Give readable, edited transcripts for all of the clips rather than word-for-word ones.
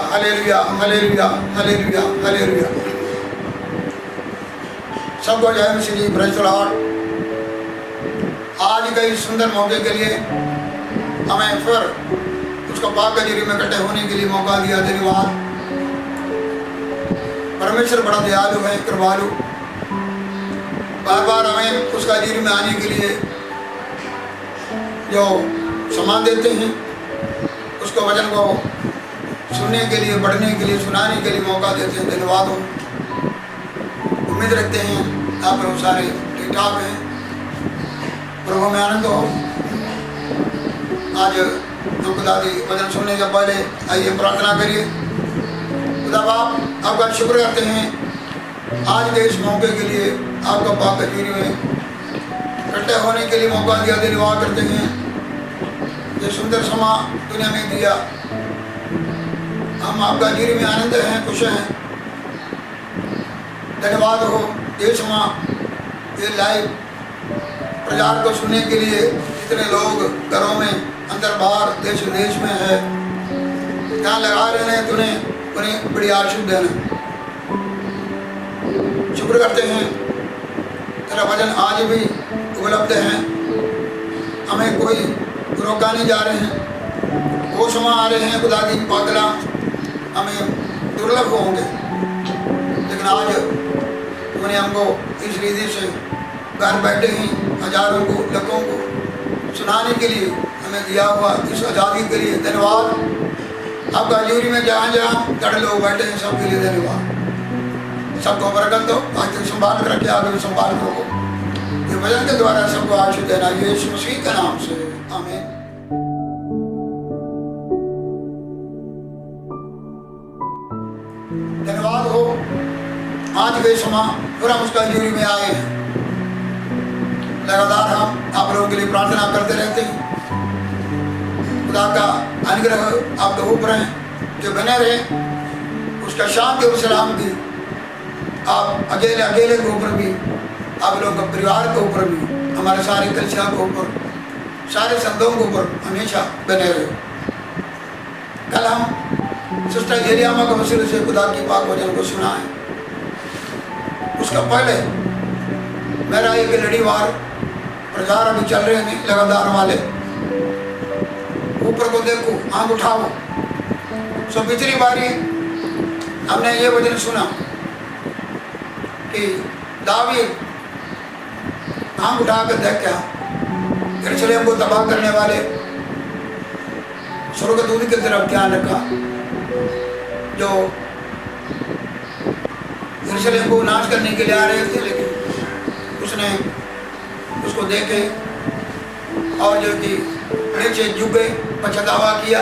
Hallelujah hallelujah hallelujah hallelujah hallelujah. सबको जय मसीह जी, praise the Lord. आज के इस सुंदर मौके के लिए हमें फिर उसको पाक कजरी में इकट्ठे होने के लिए मौका दिया। धन्यवाद। परमेश्वर बड़ा दयालु है, कृपालु। बार बार हमें उसका कजरी में आने के लिए जो सम्मान देते हैं, उसको वचन को सुनने के लिए, पढ़ने के लिए, सुनाने के लिए मौका देते हैं। धन्यवाद हो। उम्मीद रखते हैं आप लोग सारे ठीक ठाक हैं, प्रभु में आनंद हो। आज हम खुदा की वचन सुनने से पहले आइए प्रार्थना करिए। खुदा बाप, आपका शुक्र करते हैं आज के इस मौके के लिए, आपका पाक कजरी में इकट्ठे होने के लिए मौका दिया। धन्यवाद करते हैं ये सुंदर समा दुनिया में दिया। हम आपका कजरी में आनंद हैं, खुश हैं। धन्यवाद हो। ये समा, ये लाइव प्रचार को सुनने के लिए जितने लोग घरों में, अंदर बाहर, देश विदेश में है, यहाँ लगा रहे हैं, उन्हें बड़ी आशीष देना। शुक्र करते हैं तेरा वचन आज भी उपलब्ध है। हमें कोई रोका नहीं जा रहे हैं। वो समय आ रहे हैं खुदा की पागला हमें दुर्लभ होंगे, लेकिन आज उन्होंने हमको इस रीति से घर बैठे ही हजारों को, लाखों को सुनाने के लिए हमें दिया हुआ इस आज़ादी के लिए धन्यवाद। आपका कजरी में जहाँ जहाँ गढ़ लोग बैठे हैं सबके लिए धन्यवाद। सबको बरकत दो। आज तक संभाल कर रखे, आगे भी संभाल करो। ये वचन के द्वारा सबको आशीष देना यीशु मसीह के नाम से, आमीन। धन्यवाद हो। आज के समय पूरा उसका कजरी में आए हैं। लगातार हम आप लोगों के लिए प्रार्थना करते रहते हैं। खुदा का अनुग्रह आपके ऊपर है, जो बने रहे। उसका शांति और सलाम भी आप अकेले अकेले के ऊपर भी, आप लोगों के परिवार के ऊपर भी, हमारे सारे कलिसिया के ऊपर, सारे संतों के ऊपर हमेशा बने रहे। कल हम सिस्टर एलियामा के वसीले से खुदा की पाक वचन को सुना है। उसका पहले मेरा एक लड़ीवार प्रचार अभी चल रहे हैं लगातार वाले। ऊपर को देखो, आंख उठाओ। सो पिछली बारी हमने ये वचन सुना कि दावीद आंख उठाकर देख क्या यरूशलेम को तबाह करने वाले स्वर्गदूत की तरफ ध्यान रखा, जो यरूशलेम को नाश करने के लिए आ रहे थे। लेकिन उसने उसको देखे और जो कि नीचे झुक गए, पछतावा किया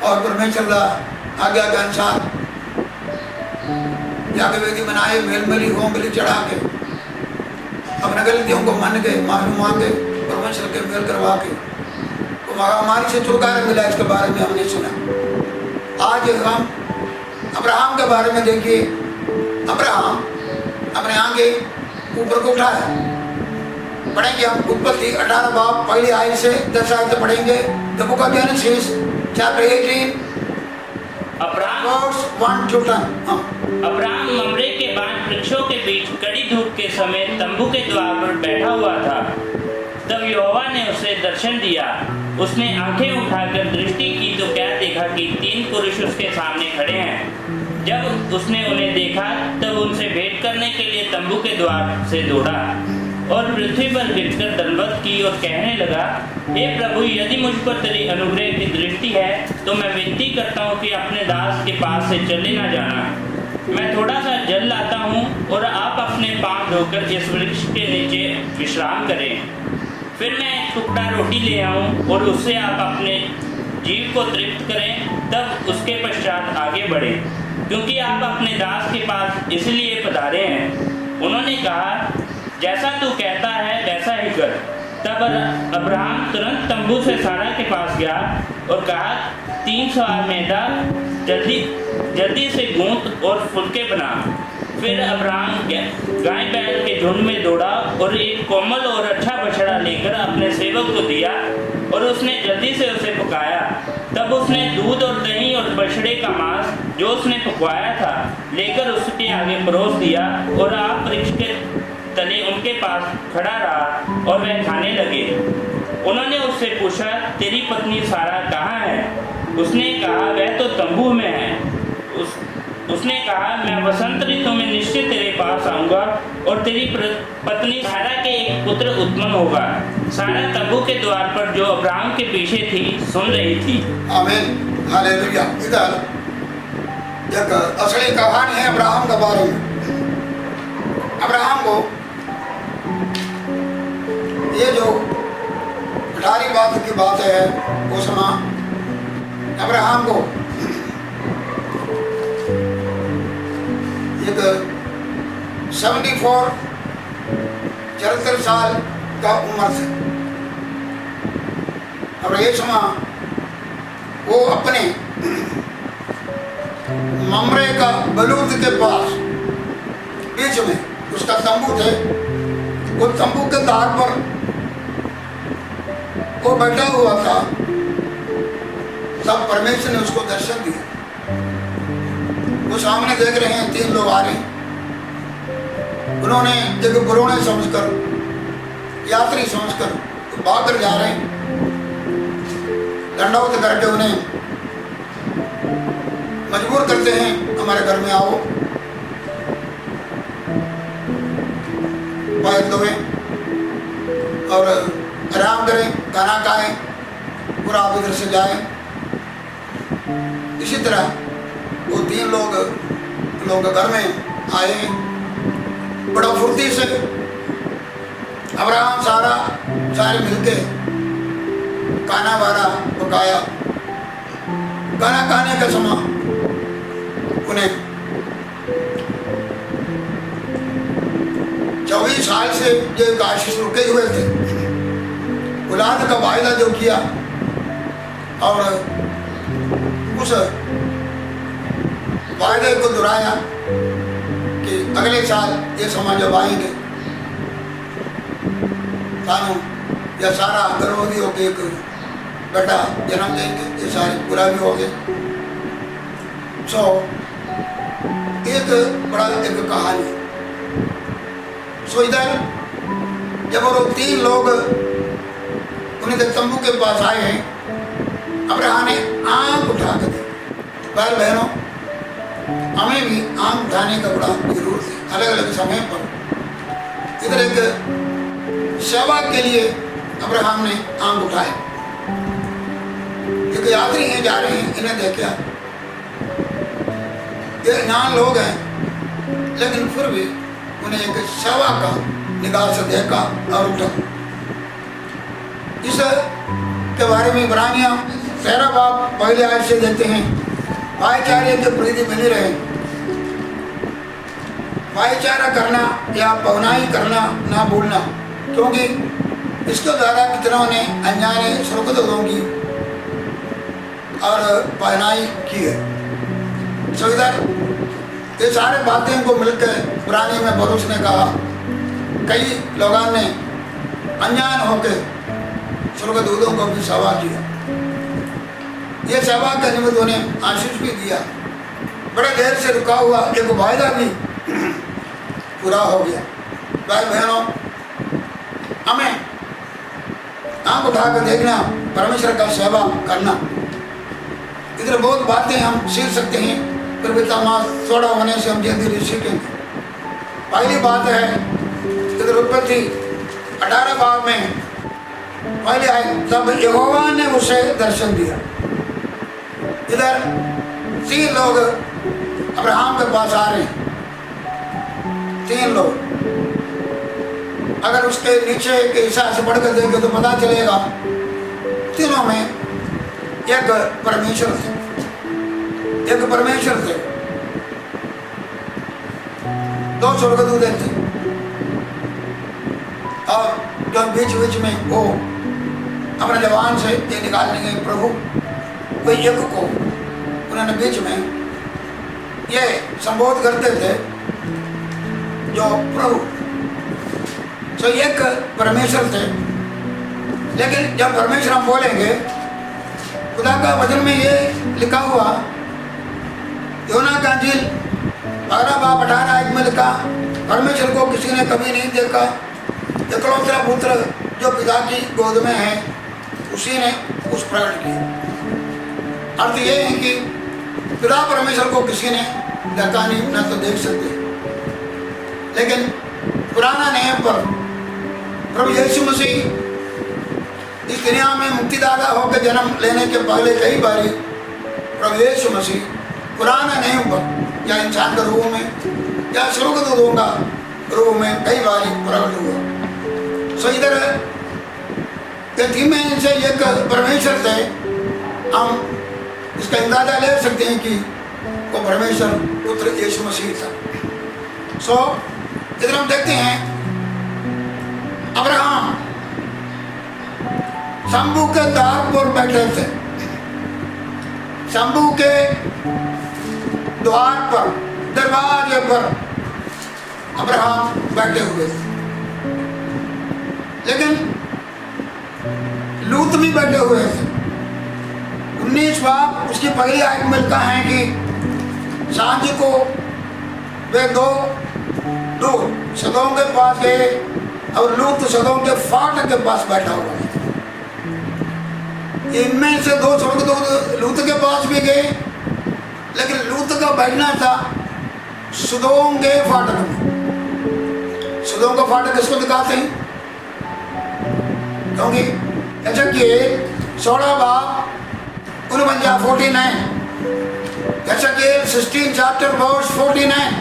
और परमेश्वर का आज्ञा के अनुसार जाके वेदी बनाए, मेलमली होम बलि चढ़ा के अपने गलतियों को मान के, माफी मांग के, परमेश्वर के मेल करवा के तो महामारी से छुटकारा मिला। इसके बारे में हमने सुना। आज हम अब्राहम के बारे में देखिए। अब्राहम अपने आगे ऊपर को उठाया। पढ़ेंगे हम उत्पत्ति 18 बाब पहली आयत से 10 आयत पढ़ेंगे। The book of genesis chapter 18 Abraham ममरे के बांज वृक्षों के बीच कड़ी धूप के समय तंबू के द्वार पर बैठा हुआ था। तब यहोवा ने उसे दर्शन दिया। उसने आंखें उठाकर दृष्टि की तो क्या देखा कि 3 पुरुष उसके सामने खड़े हैं। जब उसने उन्हें देखा तब उनसे भेंट करने के लिए तंबू के द्वार से दौड़ा और पृथ्वी पर गिरकर दंडवत की और कहने लगा, हे प्रभु, यदि मुझ पर तेरी अनुग्रह की दृष्टि है तो मैं विनती करता हूँ कि अपने दास के पास से चले ना जाना। मैं थोड़ा सा जल लाता हूँ और आप अपने पांव धोकर इस वृक्ष के नीचे विश्राम करें। फिर मैं एक टुकड़ा रोटी ले आऊँ और उससे आप अपने जीव को तृप्त करें, तब उसके पश्चात आगे बढ़ें, क्योंकि आप अपने दास के पास इसलिए पधारे हैं। उन्होंने कहा, जैसा तू कहता है वैसा ही कर। तब अब्राहम तुरंत तंबू से सारा के पास गया और कहा, 3 सवार मैदा जल्दी से गूंथ और फुलके बना। फिर अब्राहम गाय बैल के के झुंड में दौड़ा और एक कोमल और अच्छा बछड़ा लेकर अपने सेवक को दिया और उसने जल्दी से उसे पकाया। तब उसने दूध और दही और बछड़े का मांस जो उसने पकवाया था लेकर उसके आगे परोस दिया और आप वृक्ष के तले उनके पास खड़ा रहा और वह खाने लगे। उन्होंने उससे पूछा, तेरी पत्नी सारा कहाँ है? उसने कहा, वह तो तंबू में है। उसने कहा, मैं वसंत ऋतु में निश्चय तेरे पास आऊंगा और तेरी पत्नी सारा के एक पुत्र उत्पन्न होगा। सारा तंबू के द्वार पर जो अब्राहम के पीछे थी सुन रही थी। आमीन, हालेलुया। इधर एक असली कहानी है अब्राहम के बारे में। अब्राहम को ये जो 18 बात की बात है वो सुना। अब्राहम को एक 74 साल का उम्र था। और ये समय वो अपने ममरे का बलूत के पास बीच में उसका तंबू थे। वो तंबू के तार पर वो बैठा हुआ था। तब परमेश्वर ने उसको दर्शन दिया। वो सामने देख रहे हैं 3 लोग आ रहे हैं। उन्होंने एक पुरोने समझकर, यात्री समझकर भाग कर जा रहे हैं। दंडवत करके उन्हें मजबूर करते हैं, हमारे घर में आओ, पैर धोएं और आराम करें, खाना खाएं, पूरा आप इधर से जाएं। इसी तरह वो 3 लोग घर में आए, बड़ा फुर्ती से अब्राहम सारे मिलके खाना वाना पकाया। खाना खाने का समय उन्हें 24 साल से जो आशीष रुके हुए थे, औलाद का वायदा जो किया और उस वायदे को दोहराया कि अगले साल ये समय जब आएंगे कानू या सारा गर्भवती होकर एक बेटा जन्म देंगे। ये सारी पूरा भी हो गए। सो एक बड़ा एक कहानी। सो इधर जब वो 3 लोग उन्हें तंबू के पास आए हैं, अब्राहम ने आंख उठा कर दी। भाई बहनों, हमें भी आंख उठाने का बड़ा जरूरत है अलग अलग समय पर। इधर एक सेवा के लिए अब्राहम ने आंख उठाए। एक यात्री हैं, जा रहे हैं, इन्हें देखा ये नान लोग हैं, लेकिन फिर भी उन्हें एक सेवा का निगाह से देखा और उठा। इस के बारे में इब्रानिया 13 बाब पहले आयत से देते हैं, भाईचारे के प्रति बने रहे। भाईचारा करना या पवनाई करना ना भूलना, क्योंकि इसके द्वारा कितनों ने अनजाने स्वर्गदूतों की और पहनाई की है। सो इधर ये सारे बातें को मिलकर पुराने में पौलुस ने कहा, कई लोगों ने अनजान होकर स्वर्गदूतों को भी सेवा किया। ये सेवा के निमित्त उन्हें आशीष भी दिया। बड़े देर से रुका हुआ एक वायदा भी पूरा हो गया। भाई बहनों, हमें आंख उठाकर देखना, परमेश्वर का सेवा करना। इधर बहुत बातें हम सीख सकते हैं, फिर भी तमाम थोड़ा होने से हम जल्दी सीखेंगे। पहली बात है, इधर उत्पत्ति 18 बाब में पहले आए, तब यहोवा ने उसे दर्शन दिया। इधर 3 लोग अब्राहम के पास आ रहे हैं। 3 लोग, अगर उसके नीचे के हिसाब से बढ़कर देंगे तो पता चलेगा तीनों में एक परमेश्वर थे। एक परमेश्वर थे, 2 स्वर्गदूत थे, और जो बीच बीच में वो अपने जवान से ये निकालने गए प्रभु, कोई एक को उन्होंने बीच में ये संबोध करते थे, जो प्रभु सो एक परमेश्वर थे, लेकिन जब परमेश्वर हम बोलेंगे, खुदा का वचन में ये लिखा हुआ, योना का अंजील 12:18 में लिखा, परमेश्वर को किसी ने कभी नहीं देखा, एकलौता पुत्र जो पिता की गोद में है उसी ने उस प्रकट किया। अर्थ ये है कि पिता परमेश्वर को किसी ने देखा नहीं, न तो देख सकते। लेकिन पुराना नियम पर प्रभु यीशु मसीह इस दुनिया में मुक्तिदाता होकर जन्म लेने के पहले कई बारी प्रभु यीशु मसीह पुराना नियम पर या इंसान के रूप में या स्वर्गदूतों का रूप में कई बारी प्रकट हुआ। सो इधर में से एक परमेश्वर थे, हम इसका अंदाजा ले सकते हैं कि वो परमेश्वर पुत्र यीशु मसीह था। सो इधर हम देखते हैं अब्राहम शंभू के द्वार पर बैठे थे, शंभू के द्वार पर दरवाजे पर अब्राहम बैठे हुए थे। लेकिन लूत भी बैठे हुए थे। 19 बार उसकी पहली आयत में लिखा है कि सांझ को वे दो सदोम के पास गए और लूत सदोम के फाटक के पास बैठा हुआ है। इनमें से 2 स्वर्गदूत लूत के पास भी गए, लेकिन लूत का बैठना था सदोम के फाटक में। सदोम का फाटक किसको दिखाते हैं? क्योंकि ऐसा कि 16 बाब 49, ऐसा कि 16 चैप्टर वर्स 49।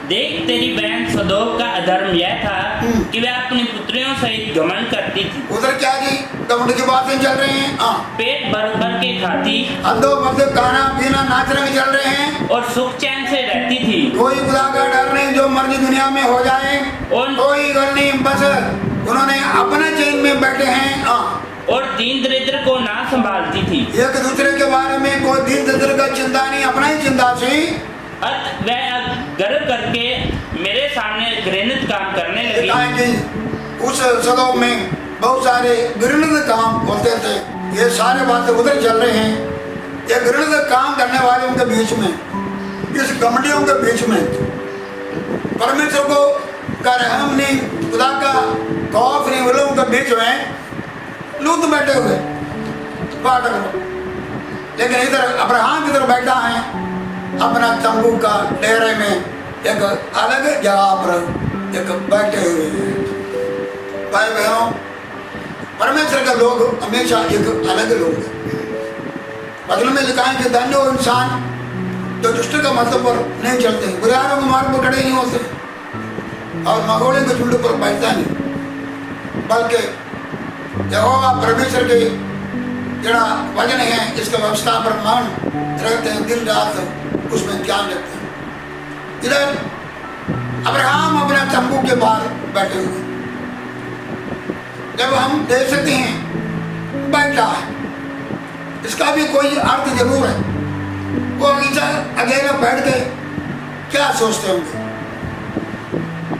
देख, तेरी बहन सदोम का अधर्म यह था कि वह अपनी पुत्रियों सहित घमंड करती थी। उधर क्या जी घमंड की बातें चल रही हैं? पेट भर भर के खाती, अदो बदो खाना पीना नाचने में चल रहे हैं और सुख चैन से रहती थी। कोई खुदा का डर नहीं, जो मर्जी दुनिया में हो जाए कोई गल नहीं, बस उन्होंने अपने चैन में बैठे हैं। और दीन दरिद्र को ना संभालती थी। एक दूसरे के बारे में कोई दीन दरिद्र का चिंता नहीं, अपना ही चिंता थी। वह गर्व करके मेरे सामने घृणित काम करने लगी। उस सदोम में बहुत सारे घृणित काम होते थे। ये सारे बातें उधर चल रहे हैं। ये घृणित काम करने वाले उनके बीच में, इस घमंडियों के बीच में परमेश्वर को का रहम नहीं, खुदा का खौफ नहीं, उन लोगों के बीच में लूत बैठे हुए फाटक में। लेकिन इधर अब्राहम इधर बैठा है अपना तंबू का डेरे में, एक अलग जगह पर एक बैठे हुए हैं। भाई बहनों, परमेश्वर के लोग हमेशा एक अलग लोग हैं। बदल में लिखा है कि धन्य वो इंसान जो दुष्ट का मतलब पर नहीं चलते, बुराइयों के मार्ग पर खड़े नहीं होते और मगोड़े के झुंड पर बैठता नहीं, बल्कि यहोवा परमेश्वर के जड़ा वजन है इसके व्यवस्था पर मान रहते हैं, दिन रात उसमें ध्यान रखते हैं। इधर अब्राहम अपना तंबू के बाहर बैठे हुए, जब हम देख सकते हैं बैठा है, इसका भी कोई अर्थ जरूर है। वो अकेला बैठ के क्या सोचते होंगे?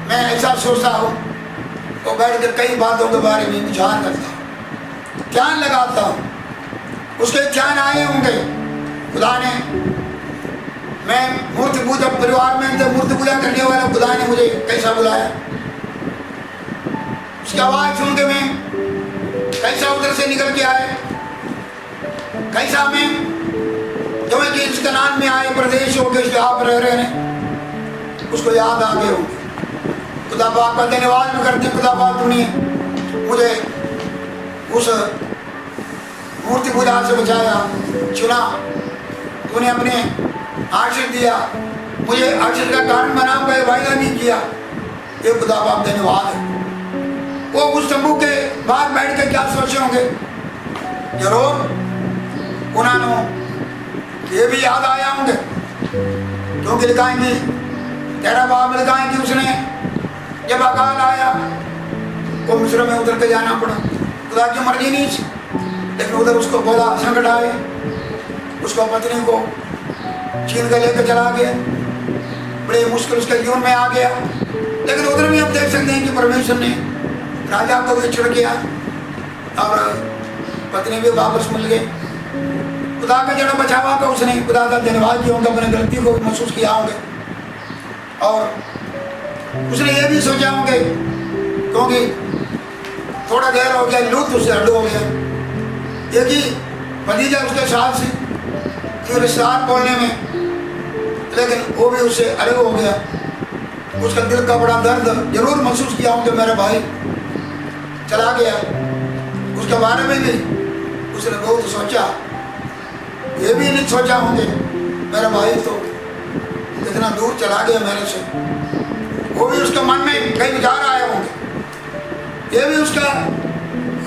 मैं ऐसा सोचता हूँ तो बैठ के कई बातों के बारे में विचार करता हूँ, ध्यान लगाता हूँ, उसके ध्यान आए होंगे। खुदा ने, मैं मूर्ति पूजा परिवार में थे, मूर्ति पूजा करने वाला खुदा ने मुझे कैसा बुलाया, उसकी आवाज़ सुन के मैं कैसा उधर से निकल के आए, कैसा मैं जो मैं कि इस कनान में आए प्रदेश होकर इसके आप रह रहे हैं, उसको याद आ गए होंगे। खुदा बाप का धन्यवाद भी करते हैं। खुदा बाप तूने मुझे उस मूर्ति पूजा से बचाया, चुना, तूने अपने आशीष दिया, मुझे आशीष का कारण बना, कोई वायदा नहीं किया। ये खुदा बाप धन्यवाद है। वो उस तंबू के बाहर बैठ के क्या सोचे होंगे? जरूर उन्होंने ये भी याद आया होंगे, क्योंकि लिखाएंगे तेरा बाप लिखाएं कि उसने जब अकाल आया वो मिस्र में उतर के जाना पड़ा, खुदा की मर्जी नहीं थी, लेकिन उधर उसको बोला संकट आए, उसको पत्नी को छीन कर लेकर चला गया, बड़े मुश्किल उसके जीवन में आ गया। लेकिन उधर भी हम देख सकते हैं कि परमेश्वर ने राजा को भी छोड़ किया और पत्नी भी वापस मिल गई। खुदा का जड़ा बचावा का उसने खुदा का धन्यवाद किया होंगे, अपने गलती को महसूस किया होंगे और उसने ये भी सोचा होंगे क्योंकि थोड़ा देर हो गया लूत उससे अलग हो गया, एक ही भतीजा उसके साथ से कि रिश्तेदार बोलने में, लेकिन वो भी उससे अलग हो गया। उसका दिल का बड़ा दर्द जरूर महसूस किया होंगे, मेरा भाई चला गया। उसके बारे में भी उसने बहुत सोचा, ये भी नहीं सोचा होंगे मेरा भाई तो इतना दूर चला गया मेरे से। वो भी उसके मन में कई विचार आए होंगे, ये भी उसका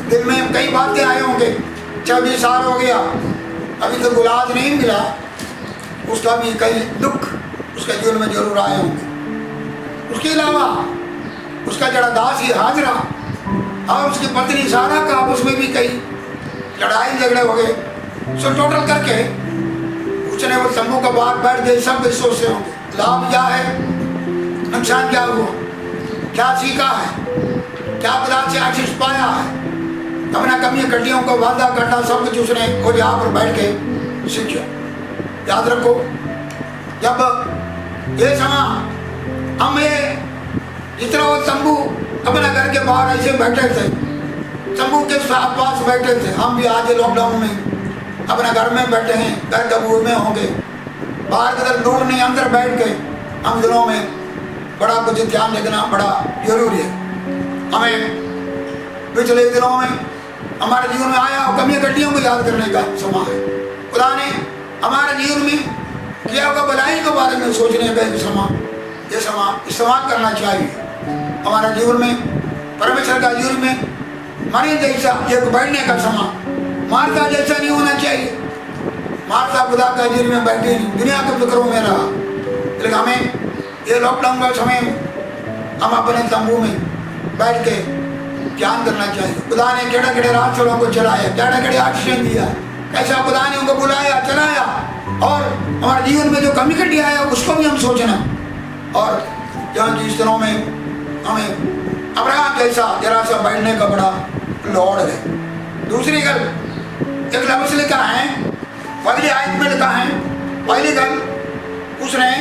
दिल में कई बातें आए होंगे। 26 साल हो गया, अभी तक औलाद नहीं मिला, उसका भी कई दुख उसके जीवन में जरूर आए होंगे। उसके अलावा उसका जड़ा दासी हाजरा और उसकी पत्नी सारा का आपस में भी कई लड़ाई झगड़े हो गए। सो टोटल करके उसने वो तंबू का बाहर बैठ गए, सब सोचते होंगे लाभ क्या है, नुकसान क्या हुआ, क्या सीखा है, क्या खुदा से आशीष पाया है, अपना कमी कटियों को वादा करना सब कुछ उसने और यहाँ पर बैठ के सीखा। याद रखो, जब ये समा हमें जितना वो तंबू अपने घर के बाहर ऐसे बैठे थे, तंबू के साथ पास बैठे थे, हम भी आज लॉकडाउन में अपने घर में बैठे हैं, घर कबूर में होंगे, बाहर की तरफ दूर नहीं अंदर बैठ के हम दिनों में बड़ा कुछ ध्यान रखना बड़ा जरूरी है। हमें पिछले दिनों में हमारे जीवन में आया और कमी कटियों को याद करने का समय है। खुदा ने हमारे जीवन में किया होगा भलाई के बारे में सोचने का ये समय इस्तेमाल करना चाहिए। हमारे जीवन में परमेश्वर का जीवन में मरी जैसा एक बैठने का समय मार्था जैसा नहीं होना चाहिए। मार्था खुदा का जीवन में बैठे नहीं, दुनिया के फिक्रों में रहा। लेकिन हमें ये लॉकडाउन का समय हम अपने तंबू में बैठ के ध्यान करना चाहिए। खुदा ने केड़े केड़े रास्तों को चलाया, केड़े केड़े आशीष दिया, कैसा खुदा ने उनको बुलाया चलाया, और हमारे जीवन में जो कमी कटी आया उसको भी हम सोचना। और जहाँ जिस दिनों में हमें अब्राहम जैसा जरा सा बैठने का बड़ा लौड़ है। दूसरी गल एक लफ्ज़ लिखा है, पहली आयत में लिखा है, पहली गल उसने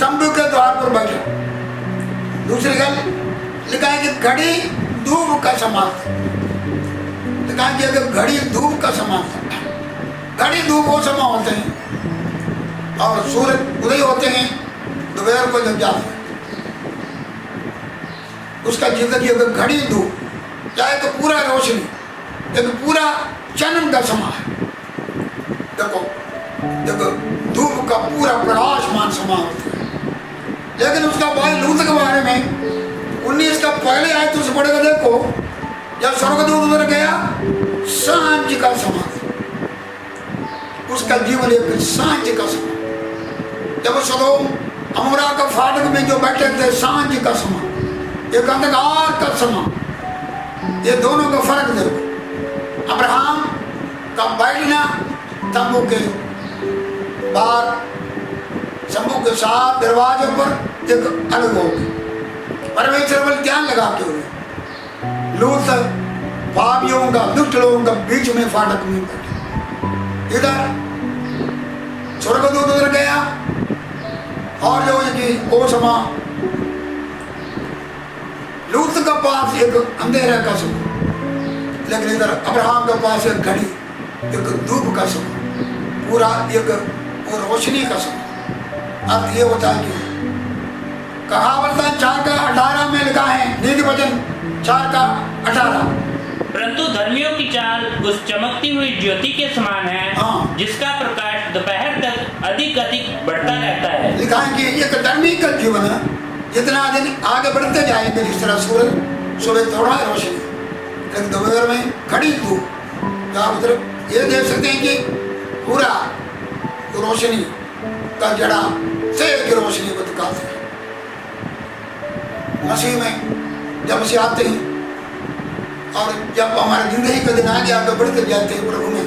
तंबू के द्वार पर बैठा। दूसरी गल लिखा है कि घड़ी धूप का समान, लिखा है कि अगर घड़ी धूप का समान, घड़ी धूप वो समय होते हैं और सूरज उदय होते हैं दोपहर को जब जाते हैं। उसका जिंदगी अगर घड़ी धूप चाहे तो पूरा रोशनी, एक पूरा जन्म का समय है। देखो देखो धूप का पूरा प्रकाशमान समय होता है। लेकिन उसका भाई लूत के बारे में 19 का पहले आए तो उसे पढ़ेगा, देखो जब स्वर्गदूत उधर गया सांझ का समय, उसका जीवन एक सांझ का समय। जब सदोम अमोरा का फाटक में जो बैठे थे सांझ का समय, एक अंधकार का समय, ये दोनों का फर्क देखो। अब्राहम का बैठना तंबू के बाहर तंबू के साथ दरवाजे पर एक अलग हो गया। परमेश्वर पर ध्यान लगाते हुए लूत पापियों का दुष्ट लोगों का बीच में फाटक में बैठे। इधर स्वर्गदूत उधर गया और जो कि वो समय लूत का पास एक अंधेरा का समय, लेकिन इधर अब्राहम के पास एक घड़ी, एक धूप का समय, पूरा एक वो रोशनी का समय। अर्थ ये होता है कि कहावत 4 का 18 में लिखा है, नीति वचन 4 का 18, परंतु धर्मियों की चाल उस चमकती हुई ज्योति के समान है, हाँ। जिसका प्रकाश दोपहर तक अधिक अधिक बढ़ता रहता है। लिखा है कि एक धर्मी का जीवन है, जितना दिन आगे बढ़ते जाएंगे जिस तरह सूरज सुबह थोड़ा रोशनी, लेकिन दोपहर में खड़ी धूप, चारों तरफ ये देख सकते हैं कि पूरा रोशनी का जड़ा से की रोशनी को दिखाते हैं। मसीह में जब से आते हैं और जब हमारे जिंदगी का दिन आगे आगे बढ़ते जाते हैं, प्रभु में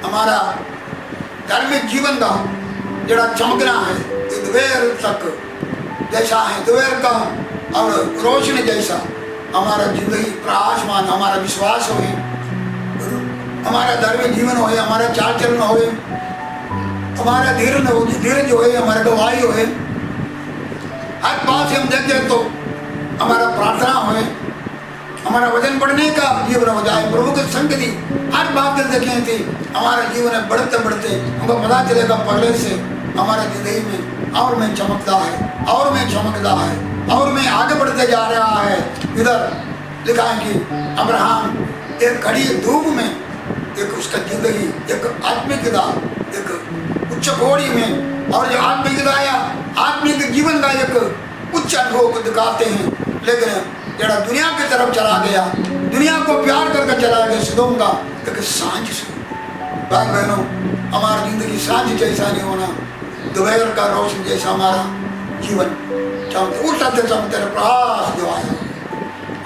हमारा धार्मिक जीवन का जड़ा चमकना है, दोपहर तक जैसा है, दोपहर का और रोशनी जैसा हमारा जिंदगी प्रकाशमान, हमारा विश्वास हो, हमारा धर्म जीवन हो, हमारा चाल चलन हो, हमारा धीरज हो, हमारा गवाही हो, हर बात से हम देखे तो हमारा प्रार्थना हो, हमारा वजन बढ़ने का जीवन हो जाए, प्रभु की संगति हर बात से देखें थी हमारा जीवन बढ़ते बढ़ते हमको पता चलेगा पहले से हमारा जिंदगी में और मैं चमकता है, और मैं चमकता है, और मैं आगे बढ़ते जा रहा है। इधर लिखा है कि अब्राहम एक घड़ी धूप में, एक उसका जिंदगी एक आत्मिकता, एक उच्च कोड़ी में, और जो आत्मिकता या आत्मिक जीवन का एक उच्च अनुभव को दिखाते हैं, लेकिन जरा दुनिया की तरफ चला गया, दुनिया को प्यार करके चला गया सदोम का एक सांझ से। भाई बहनों, हमारी जिंदगी सांझ जैसा नहीं होना, दोपहर का रोशन जैसा हमारा जीवन चमकते उल्टाते चमकते प्रकाश जो आया,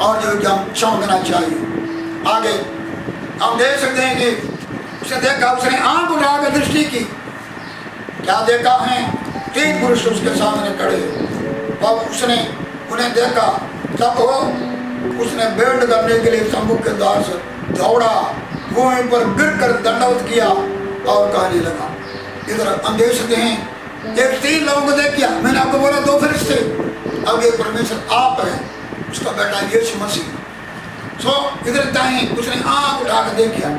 और जो हम चमकना चाहिए। आगे हम देख सकते हैं कि उसने देखा, उसने आंख उठाकर दृष्टि की, क्या देखा है? 3 पुरुष उसके सामने खड़े, और उसने उन्हें देखा, तब वो उसने भेंट करने के लिए तंबू के द्वार से दौड़ा, भूमि पर गिरकर दंडवत किया और कहने लगा। इधर हम देख सकते हैं एक 3 लोगों को देख किया, मैंने आपको बोला 2 फरिश्ते, अब ये परमेश्वर आप है, उसका बेटा यीशु मसीह। सो इधर ताई उसने आंख उठाकर देखा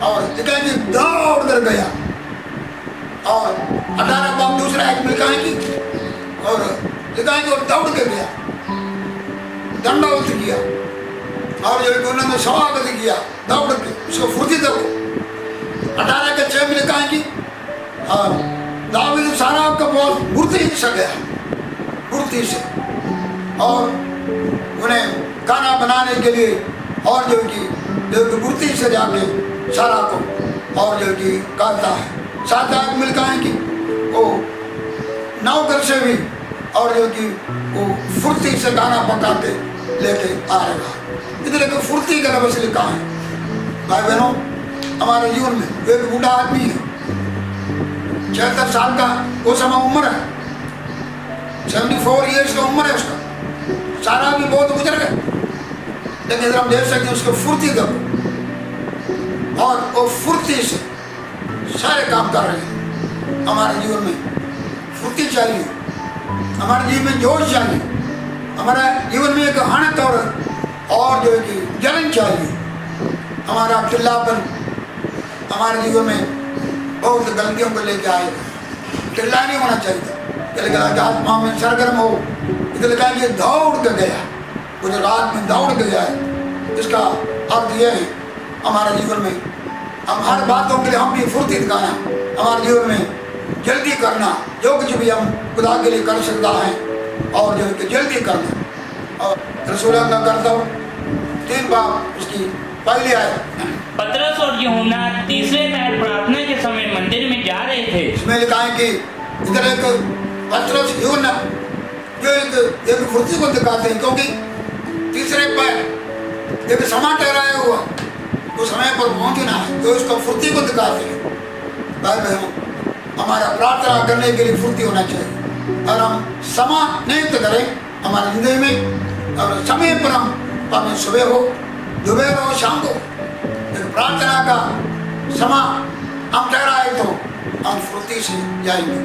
और देखा कि दौड़ कर गया, और 18 बाप दूसरा एक मिलका है कि, और देखा कि वो दौड़ के गया, दंडवत किया, और जो उन्होंने स्वागत किया दौड़ के, उसको फुर्ती देखो। 18 के 6 में लिखा है कि दाऊद सारा का बहुत मूर्ति से गया, मूर्ति से, और उन्हें खाना बनाने के लिए, और जो कि मूर्ति से जाके सारा को, और जो कि कहता है 7 मिलता है कि वो नौकर से भी, और जो कि वो फुर्ती से खाना पका के लेके आ रहा। इधर एक फुर्ती का लफ्ज़ लिखा है। भाई बहनों, हमारे जीवन में एक बूढ़ा आदमी है, 76 साल का वो समय उम्र है, 74 ईयर्स का उम्र है उसका, सारा भी बहुत गुजर गए, लेकिन इधर हम देख सकते हैं उसको फुर्ती देखो, और वो फुर्ती से सारे काम कर रहे हैं। हमारे जीवन में फुर्ती चाहिए, हमारे जीवन में जोश चाहिए, हमारे जीवन में एक हणक और जो है कि जलन चाहिए। हमारा चिल्लापन हमारे जीवन में बहुत गलतियों को लेके आएगा, चिल्ला नहीं होना चाहिए। आत्मा में सरगर्म हो, इसलिए कहा कि दौड़ के गया, वो जो रात में दौड़ के गया है, इसका अर्थ यह है हमारे जीवन में हम हर बातों के लिए हम भी फुर्ती दिखाना, हमारे जीवन में जल्दी करना, जो कुछ भी हम खुदा के लिए कर सकता है, और जो कि जल्दी करना। और रसूल का कर्तव्य 3 बार उसकी पहली आयत, पतरस और यूहन्ना तीसरे पहर प्रार्थना के समय मंदिर में जा रहे थे। इसमें लिखा है कि इधर एक पतरस यूहन्ना जो एक फुर्ती को दिखाते हैं, क्योंकि तीसरे पैर एक समय ठहराया हुआ तो समय पर पहुंचना है, तो इसको फुर्ती को दिखाते हैं। भाई बहनों, हमारा प्रार्थना करने के लिए फुर्ती होना चाहिए, और हम समय नियुक्त करें हमारे जिंदगी में, और समय पर हम पानी सुबह हो, दोपहर हो, शाम को एक प्रार्थना का समय हम ठहराए तो हम फुर्ती से जाएंगे।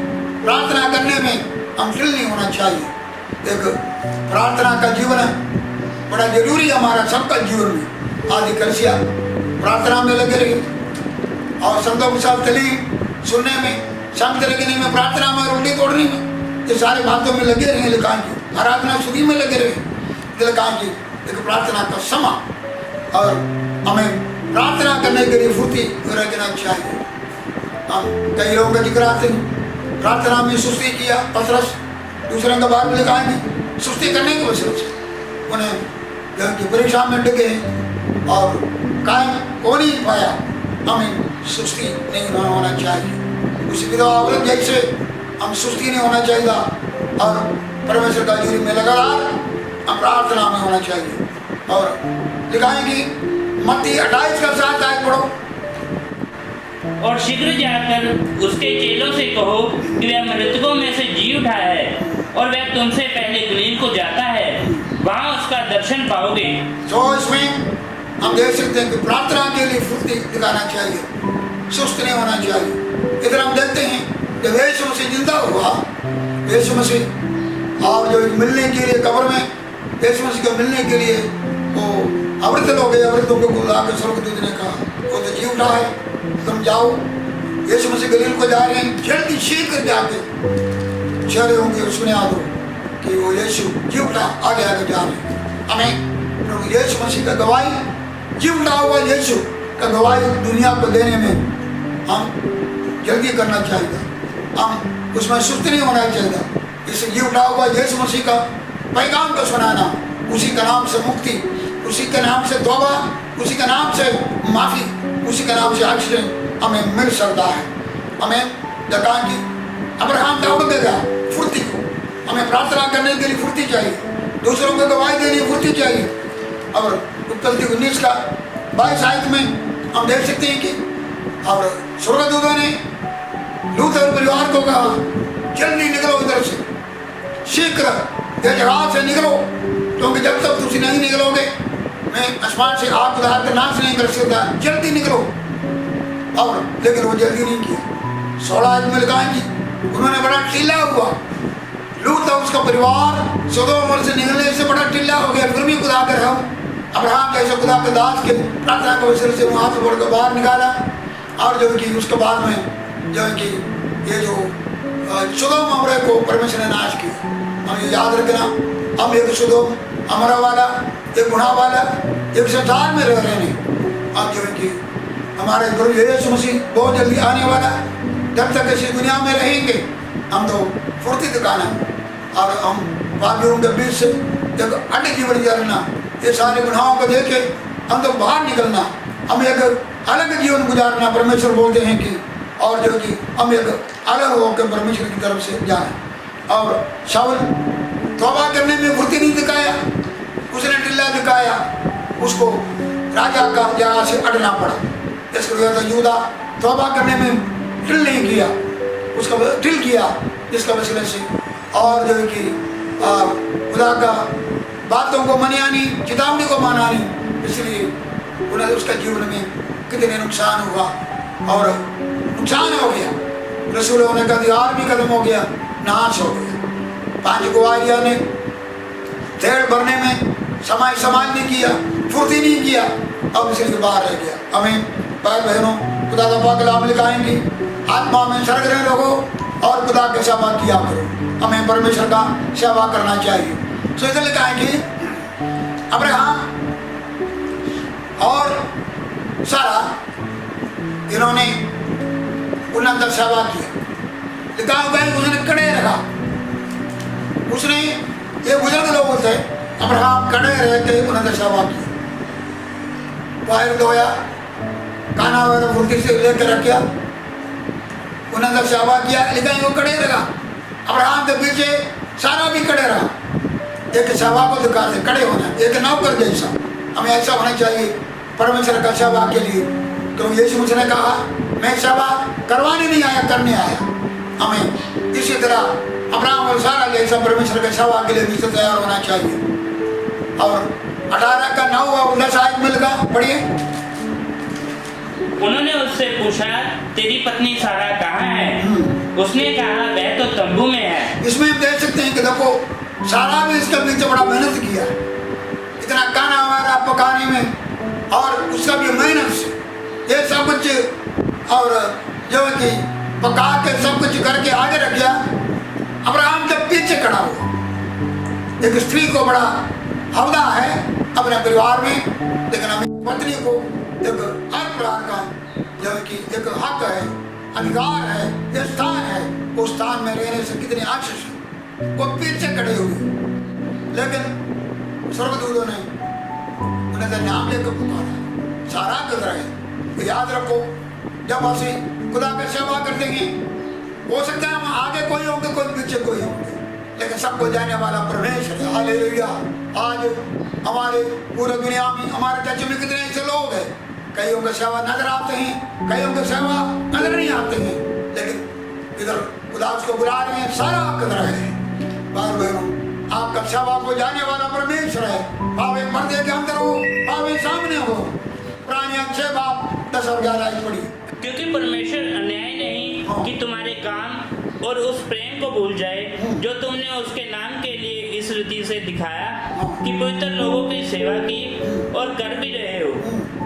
प्रार्थना करने में हम ढिल नहीं होना चाहिए। एक प्रार्थना का जीवन बड़ा जरूरी है हमारा सबका जीवन में। आदि कलसिया प्रार्थना में लगे रही, और संतों के साथ चली सुनने में, संत लगने में, प्रार्थना में, रोटी तोड़ने में, ये सारी बातों में लगे रहे। लिखा कि आराधना स्तुति में लगे रहे। लिखा कि एक प्रार्थना का समय, और हमें प्रार्थना करने के लिए फुर्ती रखना चाहिए। हम कई लोगों का जिक्र आते हैं, प्रार्थना में सुस्ती किया पतरस, दूसरे का बात में लिखा है कि सुस्ती करने की वजह से उन्हें परीक्षा में डगे और कायम हो नहीं पाया। हमें सुस्ती नहीं होना चाहिए, उसी विधवा औरत जैसे हम सुस्ती नहीं होना चाहिए, और परमेश्वर का जुरी में लगातार हम प्रार्थना में होना चाहिए। और लिखा है कि मत्ती 28 का 7 आयत पढ़ो, और शीघ्र जाकर उसके चेलों से कहो कि वह मृतकों में से जी उठा है, और वह तुमसे पहले गलील को जाता है, वहाँ उसका दर्शन पाओगे। तो इसमें हम देख सकते हैं कि प्रार्थना के लिए फुर्ती दिखाना चाहिए, सुस्त नहीं होना चाहिए। इधर हम देखते हैं जब यीशु मसीह जिंदा हुआ, यीशु मसीह और जो मिलने के लिए कब्र में यीशु मसीह को मिलने के लिए वो अमृत लोग गए, अमृतों को बुला के स्वर्गदूत ने कहा वो तो जी उठा है, तुम जाओ। यीशु मसीह गलील को जा रहे हैं, जल्दी शीघ्र जाके चेहरे होंगे उसमें आ दो कि वो यीशु जी उठा, आगे आगे जा रहे हैं। हमें प्रभु यीशु मसीह का गवाही, जी उठा हुआ यीशु का गवाही दुनिया को देने में हम जल्दी करना चाहिए, हम उसमें सुस्त नहीं होना चाहिए। इस जी उठा हुआ यीशु मसीह का पैगाम को सुनाना, उसी का नाम से मुक्ति, उसी के नाम से तौबा, उसी के नाम से माफ़ी, उसी के नाम से आशीष हमें मिल सकता है। हमें देखा कि अब्राहम दौड़ देगा फुर्ती को, हमें प्रार्थना करने के लिए फुर्ती चाहिए, दूसरों को गवाही देने की फुर्ती चाहिए। और उत्पत्ति 19 का 22 आयत में हम देख सकते हैं कि और स्वर्गदूतों ने लूत और परिवार को कहा जल्दी निकलो इधर से, शीघ्र ये जगह से निकलो, क्योंकि जब तक तुम नहीं निकलोगे मैं आसमान से आग उतार कर नाश नहीं कर सकता, जल्दी निकलो। और लेकिन वो जल्दी नहीं किया। 16 आदमी में लिखा है कि उन्होंने बड़ा ढीला हुआ, लूत और उसका परिवार सोदोम से निकलने से बड़ा ढीला हो गया, फिर भी खुदा कर रहा हूँ। अब्राहम जैसे खुदा के दास के प्रार्थना को अवसर से वहाँ से बढ़कर बाहर निकाला। और जो कि उसके बाद में जो है कि ये जो सोदोम अमरा को परमेश्वर ने नाश किया। हम ये याद रखना, हम एक सोदोम अमरा वाला, एक गुनाह वाला, एक संसार में रह रहे हैं। अब जो है कि हमारे प्रभु यीशु मसीह बहुत जल्दी आने वाला, जब तक इस दुनिया में रहेंगे हम तो फुर्ती दिखाना और हम पापियों के बीच से एक अटक जीवन जीना, ये सारे गुनाहों को देखे हम तो बाहर निकलना, हम एक अलग जीवन गुजारना। परमेश्वर बोलते हैं कि और जो कि हम एक अलग होकर परमेश्वर की तरफ से जाए। और शाऊल तौबा करने में फुर्ती नहीं दिखाया, उसने ढीला दिखाया, उसको राजा का जगह से अटना पड़ा। इसके वजह से यूदा तौबा करने में ढिल नहीं किया, उसका ढिल किया, जिसका वसीले से और जो है कि खुदा का बातों को मनियानी, चेतावनी को मानानी, इसलिए उन्हें उसका जीवन में कितने नुकसान हुआ और नुकसान हो गया। रसूल होने का अधिकार भी खत्म हो गया, नाश हो गया। 5 कुवारियों ने तेल भरने में समय संभाल नहीं किया, फुर्ती नहीं किया, अब इसलिए बाहर रह गया। हमें भाई बहनों खुदा का पाक कलाम लिखाएंगे, आत्मा में सरगर्म रहो और खुदा की सेवा किया करो। हमें परमेश्वर का सेवा करना चाहिए। तो इधर लिखाएंगे अब्राहम और सारा इन्होंने उन्नत सेवा किया। लिखा हुआ है उसने कड़े रखा, उसने ये बुजुर्ग लोग थे, अब्राहम कड़े रह के उन्नत सेवा की, बाहर धोया, खाना वगैरह फुर्ती से लेकर रखा, उन्नत सेवा किया। लेकिन वो कड़े रहा, अब्राहम के पीछे सारा भी कड़े रहा। एक सेवा को दिखाते कड़े होना, एक नौकर जैसा हमें ऐसा होना चाहिए परमेश्वर का सेवा के लिए। तो यीशु मसीह ने कहा मैं सेवा करवाने नहीं आया, करने आया। हमें इसी तरह अब्राहम और सारा जैसा परमेश्वर के सेवा के लिए भी तैयार होना चाहिए। और 18 का 9 और 10 आयत में लगा, पढ़िए। उन्होंने उससे पूछा तेरी पत्नी सारा कहाँ है? उसने कहा वह तो तंबू में है। इसमें हम देख सकते हैं कि देखो सारा भी इसके पीछे बड़ा मेहनत किया, इतना खाना हमारा पकाने में और उसका भी मेहनत से ये सब कुछ और जो है कि पका के सब कुछ करके आगे रख गया। अब्राहम जब पीछे खड़ा हुआ, एक स्त्री को बड़ा हवदा है अपने परिवार में, लेकिन हमें पत्नी को एक हर प्रकार का जो है कि एक हक है, अधिकार है, ये स्थान है, उस स्थान में रहने से कितनी आशीष है। वो पीछे खड़े हुए, लेकिन स्वर्गदूतों ने उन्हें नाम लेकर पुकारा, सारा कर रहे। तो याद रखो जब हम खुदा की सेवा करते हैं, हो सकता है हम आगे कोई होंगे, कोई पीछे कोई होंगे, लेकिन सबको जाने वाला परमेश्वर है। हालेलुया। आज हमारे पूरे दुनिया में हमारे चर्च में कितने ऐसे लोग हैं, कईयों के सेवा नजर आते हैं, कईयों के सेवा नजर नहीं आते हैं, लेकिन इधर खुदा उसको बुला रहे हैं, सारा कर रहे हैं। भाई बहनों, आपका सेवा को जाने वाला परमेश्वर है। भावे पर्दे के अंदर हो, भावे सामने हो। प्राणी 6 बाप 10 और 11 पढ़ी। क्योंकि परमेश्वर अन्याय नहीं कि तुम्हारे काम और उस प्रेम को भूल जाए जो तुमने उसके नाम के लिए इस रीति से दिखाया कि पवित्र लोगों की सेवा की और कर भी रहे हो।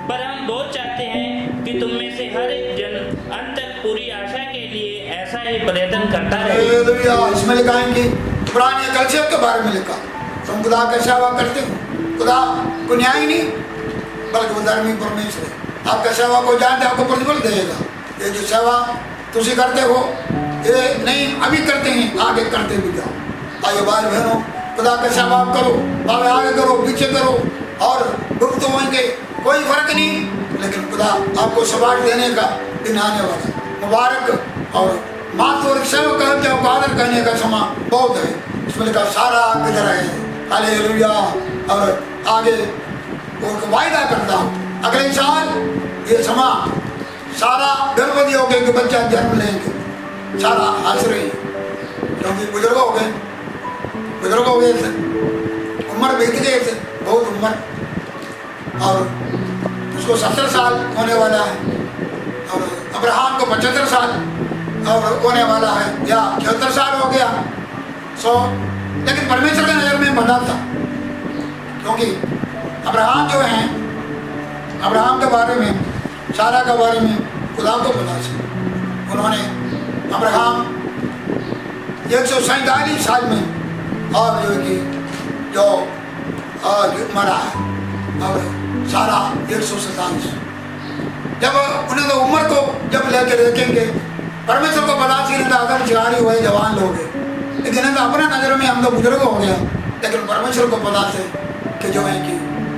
पर हम बहुत चाहते हैं कि तुम में से हर एक जन अंत तक पूरी आशा के लिए ऐसा ही प्रयत्न करता रहे। हालेलुया। इसमें लिखा है कि पुराने कलसियों के बारे में लिखा, तुम खुदा का सेवा करते हो। खुदा को न्याय नहीं, बल्कि वो धर्मी परमेश्वर है। आपका सेवा को जानते आपको प्रतिफल देगा। ये जो सेवा तुम करते हो, ये नहीं अभी करते हैं, आगे करते भी जाओ। आइए भाई बहनों, खुदा का सेवा करो, भावे आगे करो, पीछे करो, और गुप्त होंगे कोई फर्क नहीं, लेकिन खुदा आपको सवाल देने का दिन आने वाला। मुबारक और मातृ सेवक का आदर करने का समय बहुत है। इसमें लिखा सारा किधर है। हालेलुया। और आगे वो वायदा करता हूँ, अगले साल ये समय सारा गर्भवती हो गए, बच्चा जन्म लेंगे, सारा आश्रय, क्योंकि बुजुर्ग हो गए थे, उम्र बीत गए थे, बहुत उम्र, और उसको 70 साल होने वाला है, और अब्राहम को 75 साल और होने वाला है, या 76 साल हो गया। लेकिन परमेश्वर के नजर में बना था, क्योंकि अब्राहम जो है, अब्राहम के बारे में, सारा के बारे में खुदा को पता था। उन्होंने अब्राहम 147 साल में और जो मरा है, और सारा 147। जब उन्हें तो उम्र को जब लेकर देखेंगे, परमेश्वर को पता चल था आदम शिकारी हुए जवान लोग, लेकिन तो अपने नजर में हम तो बुजुर्ग हो गया। लेकिन परमेश्वर को पता थे कि जो है कि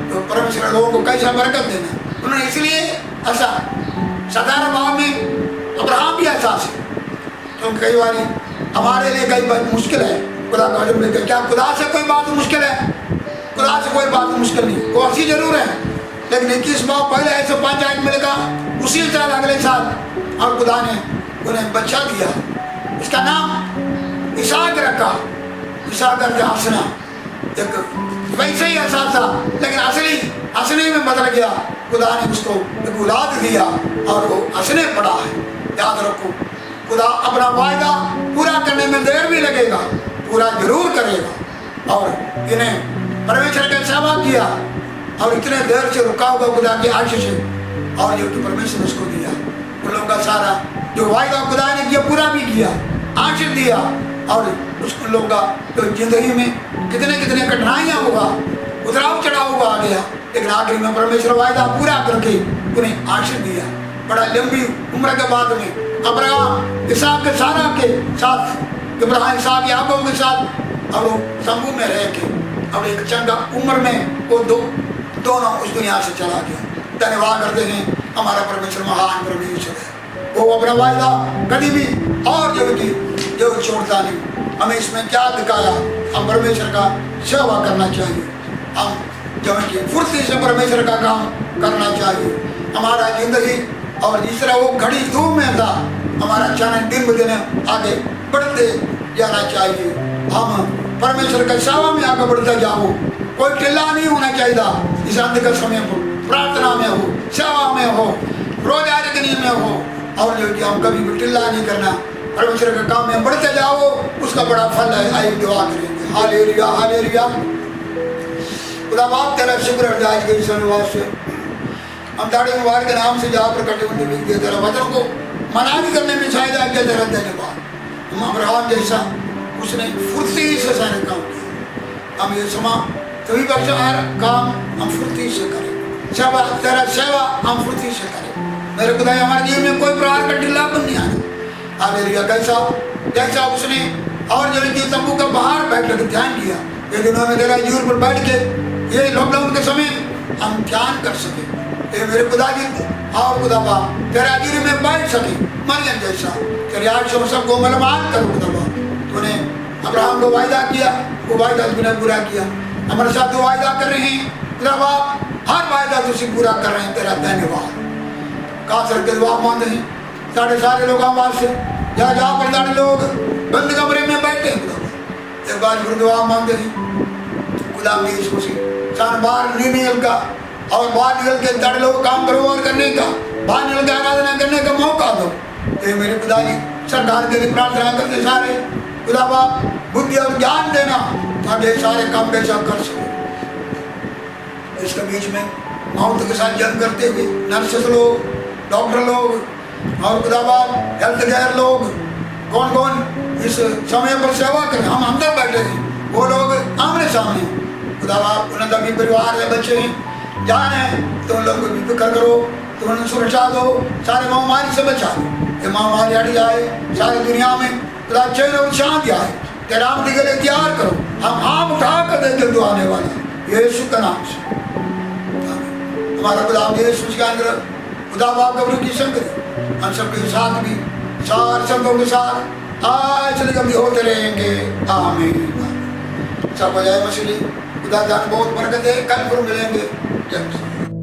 तो परमेश्वर लोगों को कैसा बरकत देना, उन्होंने इसलिए ऐसा साधारण भाव में अब्राहम भी एहसास है। क्योंकि कई बार हमारे लिए कई बात मुश्किल है, खुदा का वचन लेकर, क्या खुदा से कोई बात मुश्किल है? खुदा से कोई बात मुश्किल नहीं, वो अच्छी जरूर है, लेकिन 21 बार पहले ऐसे 5 आयत में लिखा, उसी साल अगले साल और खुदा ने उन्हें बच्चा दिया, इसका नाम इसहाक रखा। इसहाक का हंसना एक वैसे ही एहसास था, लेकिन असली हंसने में बदल गया। खुदा ने उसको एक औलाद दिया और वो हंसने पड़ा है। याद रखो, खुदा अपना वायदा पूरा करने में देर भी लगेगा, पूरा जरूर करेगा। और इन्हें परमेश्वर का सेवा किया और इतने देर से रुका हुआ खुदा की आशीष है, और जो कि परमेश्वर ने उसको दिया, उन लोगों का सारा जो वायदा खुदा ने किया पूरा भी किया, आशीष दिया। और उन लोगों का तो जिंदगी में कितने कितने कठिनाइयाँ हुआ, उतराव चढ़ाव हुआ आ गया, लेकिन आखिर में परमेश्वर वायदा पूरा करके उन्हें आशीष दिया। बड़ा लंबी उम्र के बाद में अब्राहम इसहाक के सारा के साथ, इब्राहिम इसहाक याकूब के साथ, और वो तंबू में रह के, और एक चंगा उम्र में वो दोनों उस दुनिया से चला गया। धन्यवाद करते हैं, हमारा परमेश्वर महान परमेश्वर है। वो अपना वायदा कभी भी और जो छोड़ता नहीं। हमें इसमें क्या दिखाया, हम परमेश्वर का सेवा करना चाहिए, हम जो कि फुर्ती से परमेश्वर का काम करना चाहिए। हमारा जिंदगी और जिस तरह वो घड़ी धूप में था, हमारा चरण दिन ब दिन आगे बढ़ते जाना चाहिए। हम परमेश्वर का सेवा में आगे बढ़ते जाओ, कोई टिल्ला नहीं होना चाहिए। इस अंत का समय पर प्रार्थना में हो, सेवा में हो, रोजारिकनी में हो, और जो कि हम कभी भी टिल्ला नहीं करना, परमेश्वर के काम में बढ़ते जाओ, उसका बड़ा फल है। आइए दुआ करेंगे। Hallelujah, hallelujah. खुदा बाप तेरा शुक्र है आज के इस धन्यवाद से, हम ताड़ी मुबारक के नाम से जहाँ प्रकट होने भी दिए, तेरा वचन को मना भी करने में शायद आज तेरा धन्यवाद। हम अब्राहम जैसा उसने फुर्ती से सारे काम किया, हम ये समा तभी बच्चा हर काम हम फुर्ती से करें, सेवा तेरा सेवा हम फुर्ती से करें। मेरे खुदा हमारे जीवन में कोई प्रकार का ढिल्लापन नहीं आना। हालेलुया। कैसा उसने और जो कि तंबू का बाहर बैठ कर ध्यान किया, ये दिनों में तेरा जीवन पर बैठ के ये लॉकडाउन के समय हम ध्यान कर सके, ये मेरे खुदा जी और खुदा बाप तेरा जीवन में बैठ सके। मरियम जैसा तेरे आशीष सबको मलमाल करो खुदा बाप। तूने अब्राहम को वायदा किया, वो वायदा तूने पूरा किया। हमारे साथ जो वायदा कर रहे हैं खुदा बाप, हर वायदा तुझसे पूरा कर रहे हैं, तेरा धन्यवाद। कासर के दुआ मानते हैं साढ़े सारे लोग आवाज से, जहाँ पर सारे लोग बंद कमरे में बैठे हैं, एक बार फिर दुआ मांगते थे, खुदा में यीशु मसीह सान बाहर नहीं निकल का, और बाहर निकल के दड़ लो, काम करो और करने का, बाहर निकल के आराधना करने का मौका दो। ये मेरे खुदा जी सरकार के लिए प्रार्थना करते सारे, खुदा बाप बुद्धि और ज्ञान देना ताकि सारे काम कैसा कर सको। इसके बीच में मौत के साथ जंग करते हुए नर्सेस लोग, डॉक्टर लोग और खुदा बाप हेल्थ केयर लोग, कौन कौन इस समय पर सेवा करें, हम अंदर बैठे हैं, वो लोग आमने सामने, खुदा बाप उन्हें भी परिवार है, बच्चे हैं, जान है, तो उन लोगों को भी फिक्र करो, तो उन्हें सुरक्षा दो, सारे महामारी से बचा दो, ये महामारी हट जाए सारी दुनिया में, खुदा चैन और शांति आए, तेरा आमद के लिए तैयार करो, हम आम उठा कर देते जो आने वाला यीशु का नाम से। हमारा खुदा यीशु का अनुग्रह, खुदा बाप का की संगति हम सबके साथ भी, सारे संतों के साथ आज से कभी होते रहेंगे, आमीन। सब जय मसीह, खुदा जान बहुत बरकत है, कल फिर मिलेंगे। जय मसीह।